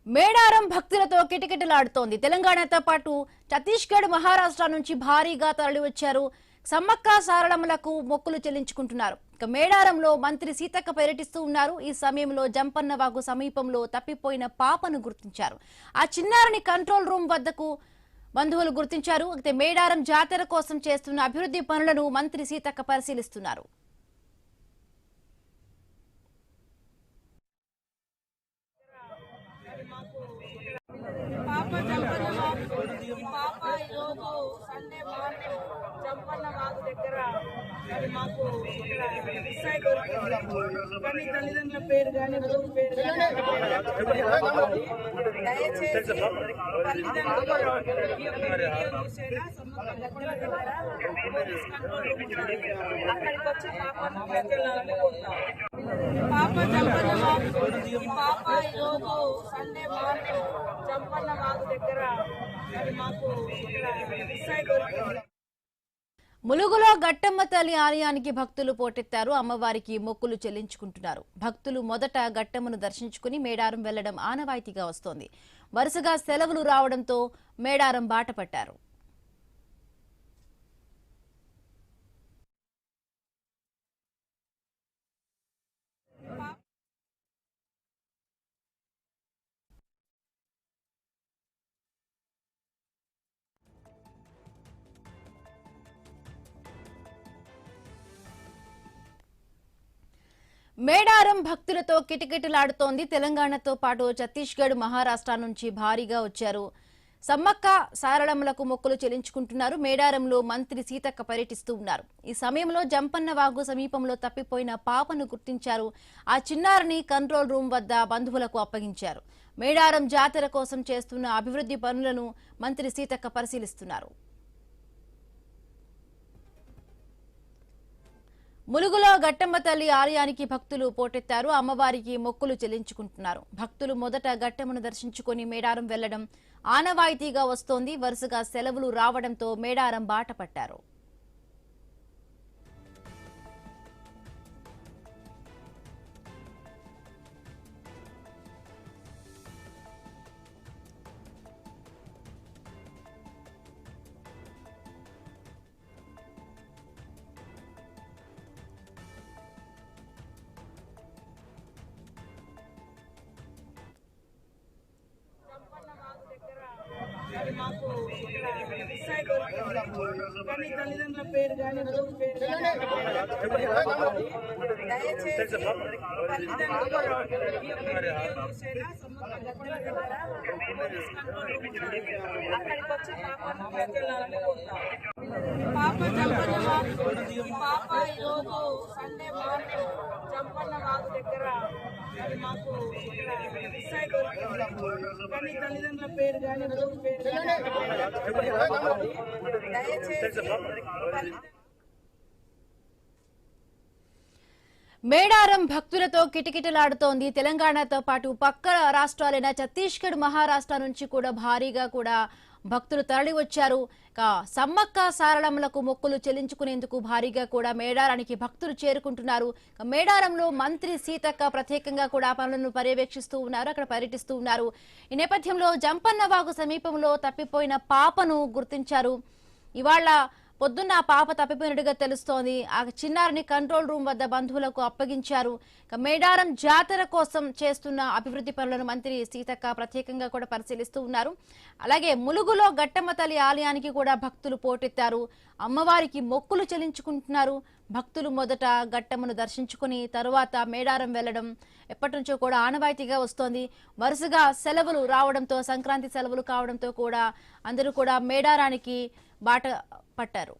మేడారం భక్తులతో కిటకిటలాడుతోంది. తెలంగాణతో పాటు ఛత్తీస్గఢ్, మహారాష్ట్ర నుంచి భారీగా తరలివచ్చారు. సమ్మక్క సారళమ్మలకు మొక్కులు చెల్లించుకుంటున్నారు. ఇక మేడారంలో మంత్రి సీతక్క పర్యటిస్తూ ఉన్నారు. ఈ సమయంలో జంపన్న వాగు సమీపంలో తప్పిపోయిన పాపను గుర్తించారు. ఆ చిన్నారిని కంట్రోల్ రూమ్ వద్దకు బంధువులు గుర్తించారు. అయితే మేడారం జాతర కోసం చేస్తున్న అభివృద్ధి పనులను మంత్రి సీతక్క పరిశీలిస్తున్నారు. పాప ఈరోజు సండే మార్నింగ్ జంపన్న వాగు దగ్గర మరి మాకు మిస్ అయి దొరికింది. కానీ తల్లిదండ్రుల పేరు కానీ ఊరు పేరు కానీ దయచేసి తల్లిదండ్రులు చూసేనా సమ్మక్క గద్దెల దగ్గర పోలీస్ కంట్రోల్ రూమ్ ఉన్నది. అక్కడికి వచ్చి పాపను తీసుకెళ్లాలని కోరుతాం. పాప ఈరోజు సండే మార్నింగ్ జంపన్న వాగు దగ్గర మరి మాకు మిస్ అయి దొరికింది. ములుగులో గట్టమ్మ తల్లి ఆలయానికి భక్తులు పోటెత్తారు. అమ్మవారికి మొక్కులు చెల్లించుకుంటున్నారు. భక్తులు మొదట గట్టమ్మను దర్శించుకుని మేడారం వెళ్లడం ఆనవాయితీగా వస్తోంది. వరుసగా సెలవులు రావడంతో మేడారం బాట పట్టారు. మేడారం భక్తులతో కిటకిటలాడుతోంది. తెలంగాణతో పాటు ఛత్తీస్గఢ్, మహారాష్ట్ర నుంచి భారీగా వచ్చారు. సమ్మక్క సారళమ్మలకు మొక్కులు చెల్లించుకుంటున్నారు. మేడారంలో మంత్రి సీతక్క పర్యటిస్తూ ఉన్నారు. ఈ సమయంలో జంపన్న వాగు సమీపంలో తప్పిపోయిన పాపను గుర్తించారు. ఆ చిన్నారిని కంట్రోల్ రూమ్ వద్ద బంధువులకు అప్పగించారు. మేడారం జాతర కోసం చేస్తున్న అభివృద్ధి పనులను మంత్రి సీతక్క పరిశీలిస్తున్నారు. ములుగులో గట్టమ్మ తల్లి ఆలయానికి భక్తులు పోటెత్తారు. అమ్మవారికి మొక్కులు చెల్లించుకుంటున్నారు. భక్తులు మొదట గట్టమ్మను దర్శించుకుని మేడారం వెళ్లడం ఆనవాయితీగా వస్తోంది. వరుసగా సెలవులు రావడంతో మేడారం బాట పట్టారు. మరి మాకు మిస్ అయి దొరికింది. కానీ తల్లిదండ్రుల పేరు కానీ ఊరు పేరు కానీ దయచేసి తల్లిదండ్రులు చూసేనా సమ్మక్క గద్దెల దగ్గర పోలీస్ కంట్రోల్ రూమ్ ఉన్నది. అక్కడికి వచ్చి పాపను తీసుకెళ్లాలని కోరుతాం. పాప ఈరోజు సండే మార్నింగ్ జంపన్న వాగు దగ్గర మరి మాకు మిస్ అయి దొరికింది. కానీ తల్లిదండ్రుల పేరు కానీ ఊరు పేరు కానీ దయచేసి మేడారం భక్తులతో కిటకిటలాడుతోంది. తెలంగాణతో పాటు పక్క రాష్ట్రాలైన ఛత్తీస్గఢ్, మహారాష్ట్ర నుంచి కూడా భారీగా భక్తులు తరలి వచ్చారు. సమ్మక్క సారళమ్మలకు మొక్కులు చెల్లించుకునేందుకు భారీగా కూడా మేడారానికి భక్తులు చేరుకుంటున్నారు. మేడారంలో మంత్రి సీతక్క ప్రత్యేకంగా కూడా పనులను పర్యవేక్షిస్తూ ఉన్నారు. అక్కడ పర్యటిస్తూ ఉన్నారు. ఈ నేపథ్యంలో జంపన్న వాగు సమీపంలో తప్పిపోయిన పాపను గుర్తించారు. ఇవాళ పొద్దున్న ఆ పాప తప్పిపోయినట్టుగా తెలుస్తోంది. ఆ చిన్నారిని కంట్రోల్ రూమ్ వద్ద బంధువులకు అప్పగించారు. మేడారం జాతర కోసం చేస్తున్న అభివృద్ధి పనులను మంత్రి సీతక్క ప్రత్యేకంగా కూడా పరిశీలిస్తూ ఉన్నారు. అలాగే ములుగులో గట్టమ్మ తల్లి ఆలయానికి కూడా భక్తులు పోటెత్తారు. అమ్మవారికి మొక్కులు చెల్లించుకుంటున్నారు. భక్తులు మొదట గట్టమ్మను దర్శించుకుని తరువాత మేడారం వెళ్లడం ఎప్పటి నుంచో కూడా ఆనవాయితీగా వస్తోంది. వరుసగా సెలవులు రావడంతో, సంక్రాంతి సెలవులు కావడంతో కూడా అందరూ కూడా మేడారానికి బాట పట్టారు.